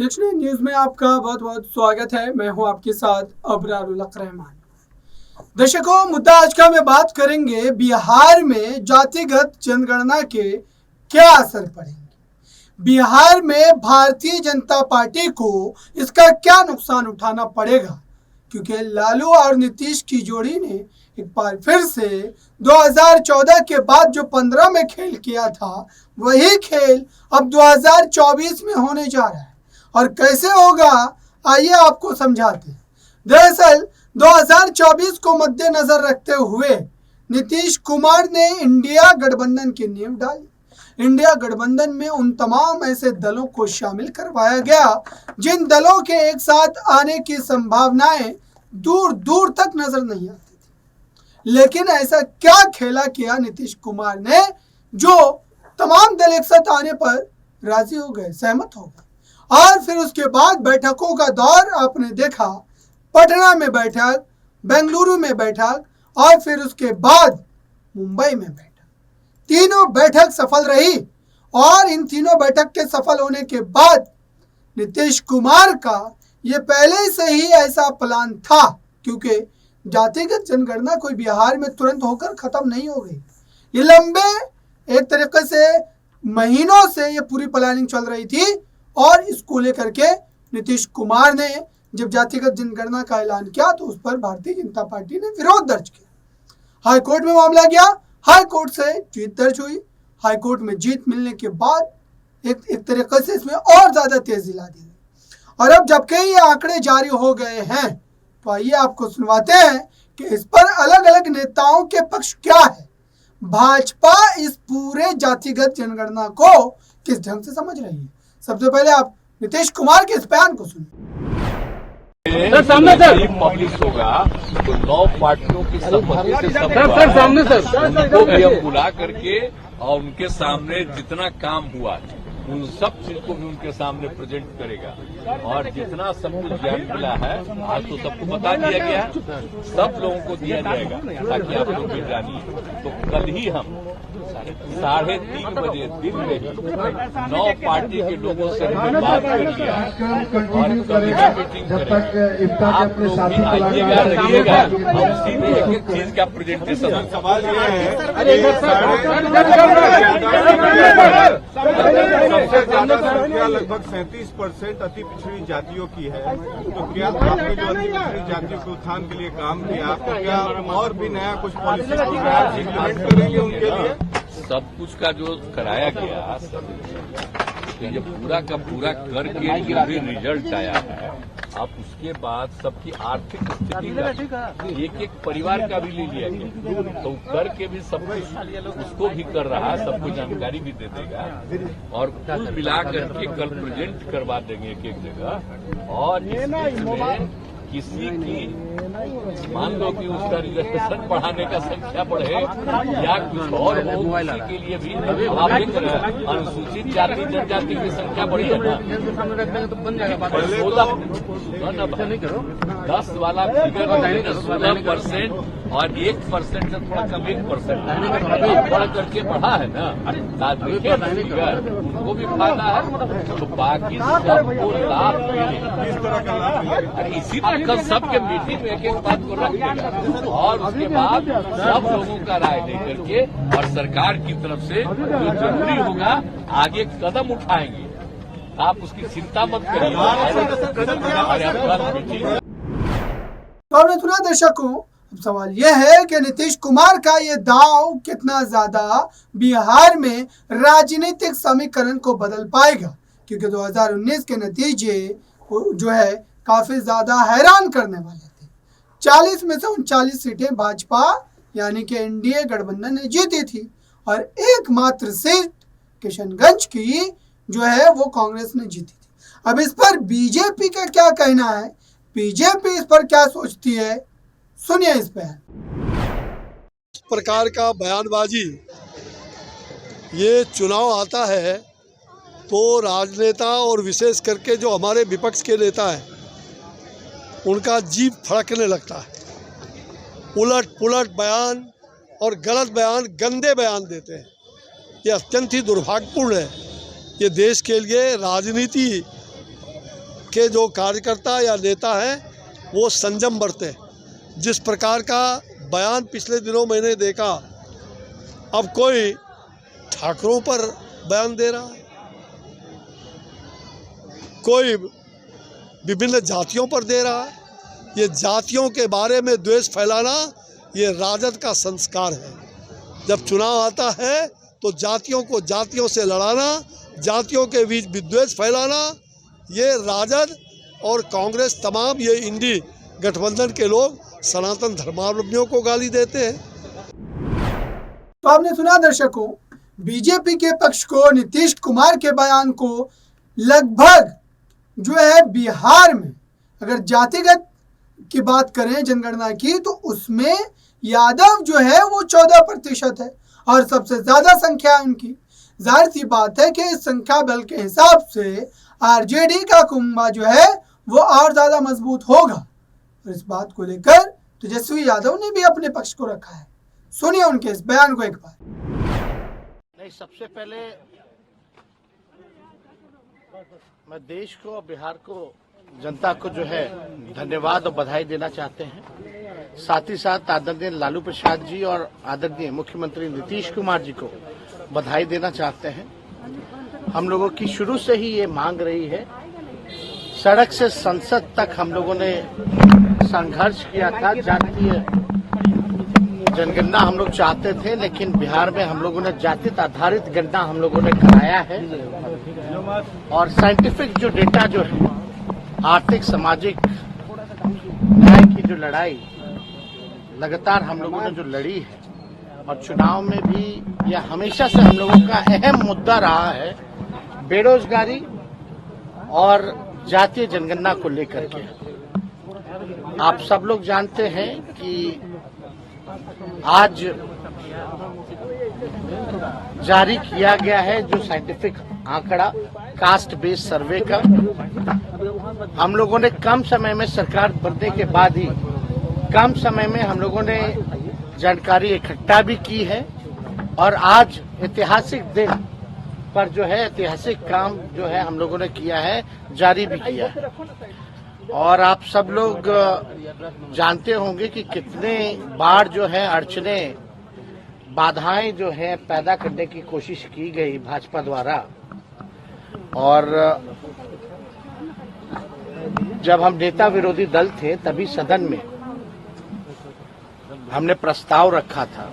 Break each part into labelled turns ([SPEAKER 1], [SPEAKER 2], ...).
[SPEAKER 1] Next news में आपका बहुत बहुत स्वागत है। मैं हूं आपके साथ अबरारुल हक रहमान। दर्शकों, मुद्दा आज का में बात करेंगे बिहार में जातिगत जनगणना के क्या असर पड़ेंगे। बिहार में भारतीय जनता पार्टी को इसका क्या नुकसान उठाना पड़ेगा, क्योंकि लालू और नीतीश की जोड़ी ने एक बार फिर से 2014 के बाद जो 15 में खेल किया था वही खेल अब 2024 में होने जा रहा है। और कैसे होगा, आइए आपको समझाते हैं। दरअसल 2024 को मद्देनजर रखते हुए नीतीश कुमार ने इंडिया गठबंधन की नींव डाली। इंडिया गठबंधन में उन तमाम ऐसे दलों को शामिल करवाया गया जिन दलों के एक साथ आने की संभावनाएं दूर दूर तक नजर नहीं आती थी। लेकिन ऐसा क्या खेला किया नीतीश कुमार ने जो तमाम दल एक साथ आने पर राजी हो गए, सहमत हो गए। और फिर उसके बाद बैठकों का दौर आपने देखा। पटना में बैठक, बेंगलुरु में बैठक और फिर उसके बाद मुंबई में बैठक। तीनों बैठक सफल रही और इन तीनों बैठक के सफल होने के बाद नीतीश कुमार का ये पहले से ही ऐसा प्लान था, क्योंकि जातिगत जनगणना कोई बिहार में तुरंत होकर खत्म नहीं हो गई। ये लंबे एक तरीके से महीनों से ये पूरी प्लानिंग चल रही थी और इसको लेकर के नीतीश कुमार ने जब जातिगत जनगणना का ऐलान किया तो उस पर भारतीय जनता पार्टी ने विरोध दर्ज किया। हाई कोर्ट में मामला गया, हाई कोर्ट से जीत दर्ज हुई। हाई कोर्ट में जीत मिलने के बाद एक तरीके से इसमें और ज्यादा तेजी ला दी गई। और अब जबकि ये आंकड़े जारी हो गए हैं तो आइए आपको सुनवाते हैं कि इस पर अलग अलग नेताओं के पक्ष क्या है। भाजपा इस पूरे जातिगत जनगणना को किस ढंग से समझ रही है। सबसे पहले आप नीतीश कुमार के इस बयान को सुनिए।
[SPEAKER 2] सर सामने सर पब्लिश होगा तो 9 पार्टियों की सहमति से सर सामने सर उनको भी हम बुला करके और उनके सामने जितना काम हुआ उन सब चीज को भी उनके सामने प्रेजेंट करेगा। और जितना सब कुछ ज्ञान मिला है आज तो सबको बता दिया गया है, सब लोगों को दिया जाएगा ताकि आप लोग भी जानिए। तो कल ही हम 3:30 बजे दिन में ही 9 पार्टी के लोगों से बात कर लिया और कभी भी मीटिंग करेंगे। आप लोग भी आइएगा, रहिएगा और उसी में एक एक चीज का प्रेजेंटेशन।
[SPEAKER 3] सवाल ये है, सबसे ज्यादा संख्या लगभग 37% अति पिछड़ी जातियों की है। तो क्या आपने जो अति पिछड़ी जातियों के उत्थान के लिए काम किया, तो क्या और भी नया कुछ पॉलिसी प्रोग्राम इम्प्लीमेंट करेंगे उनके लिए?
[SPEAKER 2] सब कुछ का जो कराया गया तो ये पूरा का पूरा करके जो भी रिजल्ट आया है, अब उसके बाद सबकी आर्थिक स्थिति का एक एक परिवार का भी ले लिया गया तो करके भी सब कुछ उसको भी कर रहा है, सबको जानकारी भी दे देगा और कुल मिला करके कल प्रेजेंट करवा देंगे एक एक जगह। और इसमें किसी की मान लो कि उसका रिजर्वेशन बढ़ाने का संख्या बढ़े या कुछ और हो, किसी के लिए भी आप देख रहे हैं अनुसूचित जाति जनजाति की संख्या बढ़ी है ना, 10 वाला फिगर 16% और 1% से थोड़ा कम 1% बढ़ करके बढ़ा है ना। देखिए फिगर उनको भी फायदा है तो बाकी सबको लाभ मिले।
[SPEAKER 3] इस तरह का लाभ मिलेगा।
[SPEAKER 2] इसी तरह कल सबके मीटिंग में एक एक बात को रख देगा और उसके बाद सब लोगों का राय लेकर के और सरकार की तरफ से जो जरूरी होगा आगे कदम उठाएंगे। आप उसकी चिंता मत करिए।
[SPEAKER 1] तो सुना दर्शकों, अब सवाल यह है कि नीतीश कुमार का ये दांव कितना ज्यादा बिहार में राजनीतिक समीकरण को बदल पाएगा, क्योंकि 2019 के नतीजे जो है काफी ज्यादा हैरान करने वाले थे। 40 में से 39 सीटें भाजपा यानी कि एनडीए गठबंधन ने जीती थी और एकमात्र सीट किशनगंज की जो है वो कांग्रेस ने जीती थी। अब इस पर बीजेपी का क्या कहना है, बीजेपी इस पर क्या सोचती है, सुनिए इस पर।
[SPEAKER 4] इस प्रकार का बयानबाजी, ये चुनाव आता है तो राजनेता और विशेष करके जो हमारे विपक्ष के नेता हैं उनका जीभ फड़कने लगता है। उलट पुलट बयान और गलत बयान, गंदे बयान देते हैं। ये अत्यंत ही दुर्भाग्यपूर्ण है। ये देश के लिए, राजनीति के जो कार्यकर्ता या नेता हैं वो संयम बरतें। जिस प्रकार का बयान पिछले दिनों मैंने देखा, अब कोई ठाकरों पर बयान दे रहा है, कोई विभिन्न जातियों पर दे रहा है। ये जातियों के बारे में द्वेष फैलाना ये राजद का संस्कार है। जब चुनाव आता है तो जातियों को जातियों से लड़ाना, जातियों के बीच विद्वेष फैलाना, ये राजद और कांग्रेस तमाम ये इंडी गठबंधन के लोग सनातन धर्मावलंबियों को गाली देते हैं।
[SPEAKER 1] तो आपने सुना दर्शकों, बीजेपी के पक्ष को नीतीश कुमार के बयान को लगभग जो है बिहार में अगर जातिगत की बात करें जनगणना की, तो उसमें यादव जो है वो 14% है और सबसे ज्यादा संख्या है उनकी। जाहिर सी बात है कि इस संख्या बल के हिसाब से आरजेडी का कुंभा जो है वो और ज्यादा मजबूत होगा। और इस बात को लेकर तेजस्वी यादव ने भी अपने पक्ष को रखा है। सुनिए उनके इस बयान को एक बार।
[SPEAKER 5] नहीं, सबसे पहले मैं देश को और बिहार को, जनता को जो है धन्यवाद और बधाई देना चाहते हैं। साथ ही साथ आदरणीय लालू प्रसाद जी और आदरणीय मुख्यमंत्री नीतीश कुमार जी को बधाई देना चाहते हैं। हम लोगों की शुरू से ही ये मांग रही है, सड़क से संसद तक हम लोगों ने संघर्ष किया था। जातीय जनगणना हम लोग चाहते थे, लेकिन बिहार में हम लोगों ने जाति आधारित गणना हम लोगों ने कराया है। और साइंटिफिक जो डेटा जो है, आर्थिक सामाजिक न्याय की जो लड़ाई लगातार हम लोगों ने जो लड़ी है, और चुनाव में भी यह हमेशा से हम लोगों का अहम मुद्दा रहा है, बेरोजगारी और जातीय जनगणना को लेकर के। आप सब लोग जानते हैं कि आज जारी किया गया है जो साइंटिफिक आंकड़ा कास्ट बेस्ड सर्वे का, हम लोगों ने कम समय में सरकार बनने के बाद ही कम समय में हम लोगों ने जानकारी इकट्ठा भी की है। और आज ऐतिहासिक दिन पर जो है ऐतिहासिक काम जो है हम लोगों ने किया है, जारी भी किया है। और आप सब लोग जानते होंगे कि कितने बार जो है अड़चने, बाधाएं जो है पैदा करने की कोशिश की गई भाजपा द्वारा। और जब हम नेता विरोधी दल थे तभी सदन में हमने प्रस्ताव रखा था,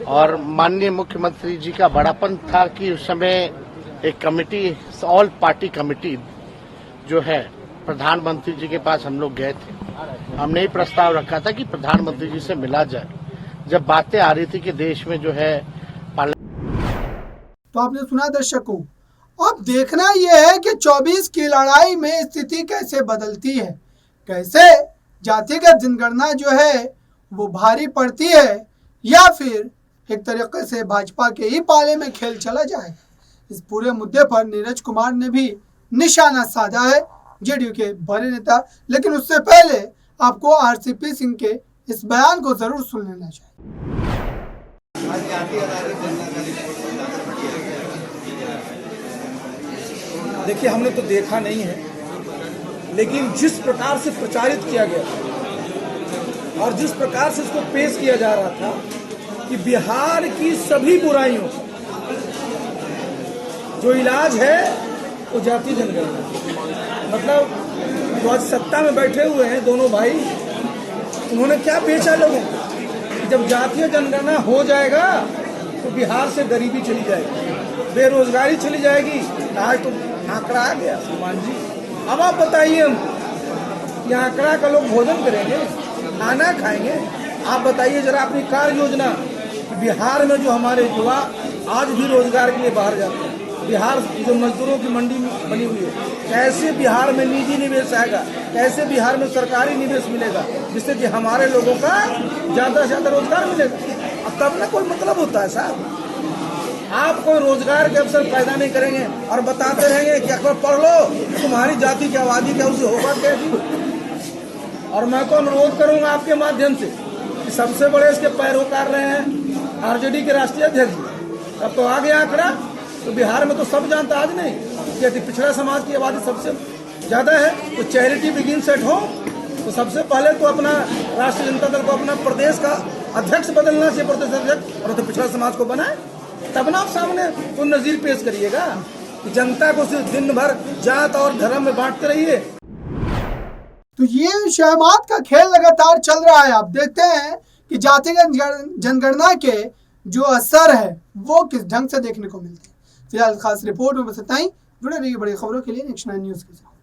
[SPEAKER 5] और माननीय मुख्यमंत्री जी का बड़ापन था कि उस समय एक कमेटी, ऑल पार्टी कमेटी जो है, प्रधानमंत्री जी के पास हम लोग गए थे। हमने ही प्रस्ताव रखा था कि प्रधानमंत्री जी से मिला जाए, जब बातें आ रही थी कि देश में जो है।
[SPEAKER 1] तो आपने सुना दर्शकों, अब देखना यह है कि 24 की लड़ाई में स्थिति कैसे बदलती है, कैसे जातिगत जनगणना जो है वो भारी पड़ती है, या फिर एक तरीके से भाजपा के ही पाले में खेल चला जाए। इस पूरे मुद्दे पर नीरज कुमार ने भी निशाना साधा है, जेडीयू के बड़े नेता। लेकिन उससे पहले आपको आरसीपी सिंह के इस बयान को जरूर सुन लेना चाहिए।
[SPEAKER 6] देखिए, हमने तो देखा नहीं है, लेकिन जिस प्रकार से प्रचारित किया गया और जिस प्रकार से इसको पेश किया जा रहा था कि बिहार की सभी बुराइयों जो इलाज है वो जातीय जनगणना। मतलब जो आज सत्ता में बैठे हुए हैं दोनों भाई, उन्होंने क्या बेचा लोगों को? जब जातीय जनगणना हो जाएगा तो बिहार से गरीबी चली जाएगी, बेरोजगारी चली जाएगी। आज तो आंकड़ा आ गया सलमान जी। अब आप बताइए हमको, ये आंकड़ा का लोग भोजन करेंगे, खाना खाएंगे? आप बताइए जरा अपनी कार्य योजना कि बिहार में जो हमारे युवा आज भी रोजगार के लिए बाहर जाते हैं, बिहार जो मजदूरों की मंडी बनी हुई है, कैसे बिहार में निजी निवेश आएगा, कैसे बिहार में सरकारी निवेश मिलेगा, जिससे कि हमारे लोगों का ज्यादा से ज्यादा रोजगार मिलेगा। अब तब ना कोई मतलब होता है साहब। आप कोई रोजगार के अवसर पैदा नहीं करेंगे और बताते रहेंगे कि अखबार पढ़ लो, तुम्हारी जाति की आबादी क्या उसे होगा क्या। और मैं तो अनुरोध करूंगा आपके माध्यम से कि सबसे बड़े इसके पैरोकार रहे हैं आरजेडी के राष्ट्रीय अध्यक्ष। अब तो आ गया आंकड़ा, तो बिहार में तो सब जानता, आज नहीं। कि यदि पिछड़ा समाज की आबादी सबसे ज़्यादा है तो चैरिटी बिगिंस एट होम। तो सबसे पहले तो अपना राष्ट्रीय जनता दल को अपना प्रदेश का अध्यक्ष बदलना चाहिए, प्रदेश अध्यक्ष, और तो पिछड़ा समाज को बनाए, तब ना आप सामने कोई नज़ीर पेश करिएगा कि जनता को सिर्फ दिन भर जात और धर्म में बांटते रहिए।
[SPEAKER 1] तो ये शहमात का खेल लगातार चल रहा है। आप देखते हैं कि जातिगत जनगणना के जो असर है वो किस ढंग से देखने को मिलते हैं। फिलहाल खास रिपोर्ट में बस इतना ही। जुड़े रहिए बड़ी खबरों के लिए नेक्स्ट 9 न्यूज़ के साथ।